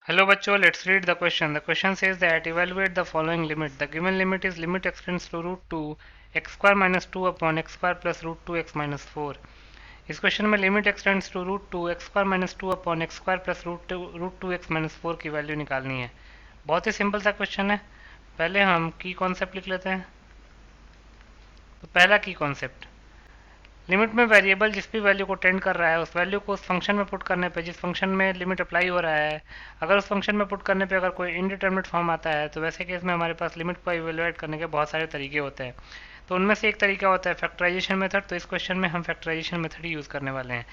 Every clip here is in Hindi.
Hello bachcho, let's read the question. The question says that evaluate the following limit. The given limit is limit extends to root 2 x square minus 2 upon x square plus root 2 x minus 4. इस क्वेश्चन में limit x tends to root two x square minus two upon x square plus root two x minus four की वैल्यू निकालनी है। बहुत ही सिंपल सा क्वेश्चन है। पहले हम की कॉन्सेप्ट लिख लेते हैं। तो पहला की कॉन्सेप्ट, लिमिट में वेरिएबल जिस भी वैल्यू को टेंड कर रहा है उस वैल्यू को उस फंक्शन में पुट करने पे, जिस फंक्शन में लिमिट अप्लाई हो रहा है, अगर उस फंक्शन में पुट करने पे अगर कोई इनडिटर्मिनेट फॉर्म आता है तो वैसे केस में हमारे पास लिमिट को इवेलुएट करने के बहुत सारे तरीके होते हैं। तो उनमें से एक तरीका होता है फैक्टराइजेशन मेथड। तो इस क्वेश्चन में हम फैक्टराइजेशन मेथड ही यूज़ करने वाले हैं,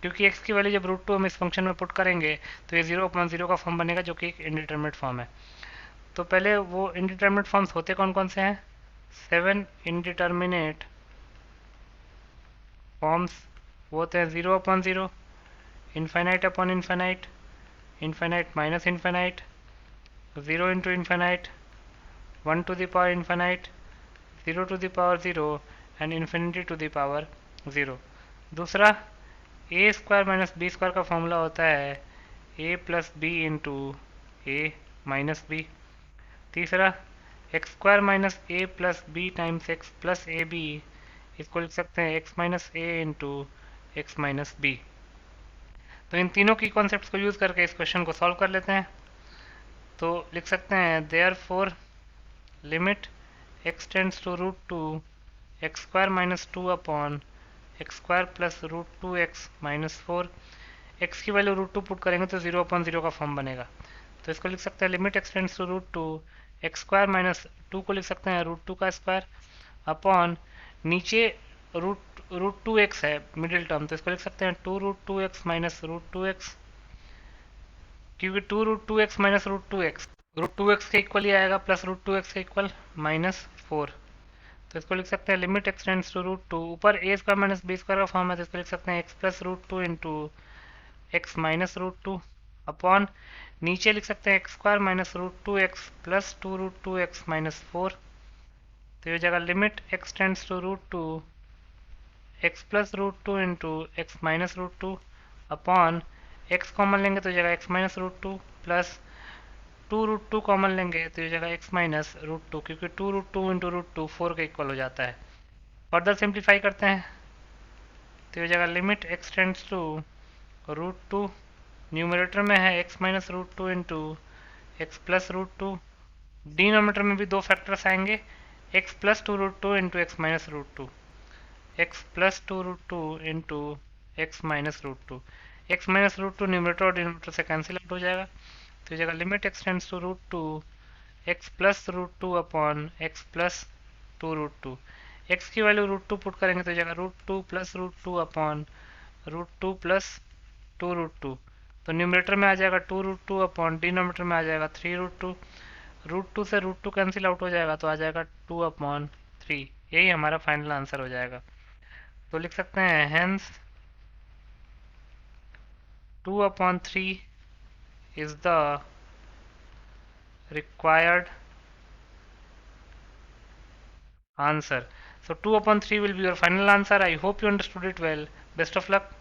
क्योंकि एक्स की वैल्यू जब रूट टू हम इस फंक्शन में पुट करेंगे तो ये जीरो अपॉन जीरो का फॉर्म बनेगा, जो कि एक इनडिटर्मिनेट फॉर्म है। तो पहले वो इनडिटर्मिनेट फॉर्म्स होते कौन कौन से हैं? 7 इनडिटर्मिनेट फॉर्म्स वो होते हैं 0 upon 0, infinite upon infinite, infinite minus infinite, 0 into infinite, 1 to the power infinite, 0 to the power 0 and infinity to the power 0। दूसरा, a square minus B square का फॉर्मूला होता है a plus b into a minus b. तीसरा, x square minus a plus b times x plus a b, इसको लिख सकते हैं x minus a into x minus B. तो इन तीनों की कॉन्सेप्ट्स को यूज़ करके इस क्वेश्चन को सॉल्व कर लेते हैं। तो लिख सकते हैं therefore limit x tends to root two x square minus two upon x square plus root two x minus four. X की वैल्यू रूट टू पुट करेंगे तो जीरो अपॉन जीरो का फॉर्म बनेगा। तो इसको लिख सकते हैं limit x tends to root two x square minus two को लिख सकते हैं रूट टू का स्क्वायर अपॉन नीचे रूट रूट टू एक्स है मिडिल टर्म, तो इसको लिख सकते हैं two root two x minus root two X, क्योंकि two root two x minus root two X के इक्वल ही आएगा प्लस रूट टू एक्स के इक्वल माइनस फोर। तो इसको लिख सकते हैं limit x tends to root two, ऊपर A square minus B square का फॉर्म है तो इसको लिख सकते हैं X plus root two into x minus root two upon नीचे लिख सकते हैं x square minus root two x plus two root two x minus four. तो ये जगह limit x tends to root two x plus root two into x minus root two upon x common लेंगे तो जगह x minus root two plus two root two common लेंगे तो ये जगह एक्स माइनस रूट टू, क्योंकि two root two into root two four के इक्वल हो जाता है। फर्दर सिंप्लीफाई करते हैं तो ये जगह limit x tends to root two, numerator में है x minus root two into x plus root two, denominator में भी दो फैक्टर्स आएंगे, x plus two root two into x minus root two, x plus two root two into x minus root two. X minus root two numerator और डिनोमीटर से कैंसिल आउट हो जाएगा। तो ये जगह limit x tends to root two x plus root two upon x plus two root two. X की वैल्यू रूट टू पुट करेंगे तो जगह root two plus root two upon root two plus two root two. तो न्यूमरेटर में आ जाएगा two root two upon denominator में आ जाएगा three root two. Root two से रूट टू कैंसिल आउट हो जाएगा तो आ जाएगा टू अपॉन थ्री। यही हमारा फाइनल आंसर हो जाएगा। तो लिख सकते हैं hence two upon three is the required answer. So 2 upon 3 will be your final answer. I hope you understood it well. Best of luck.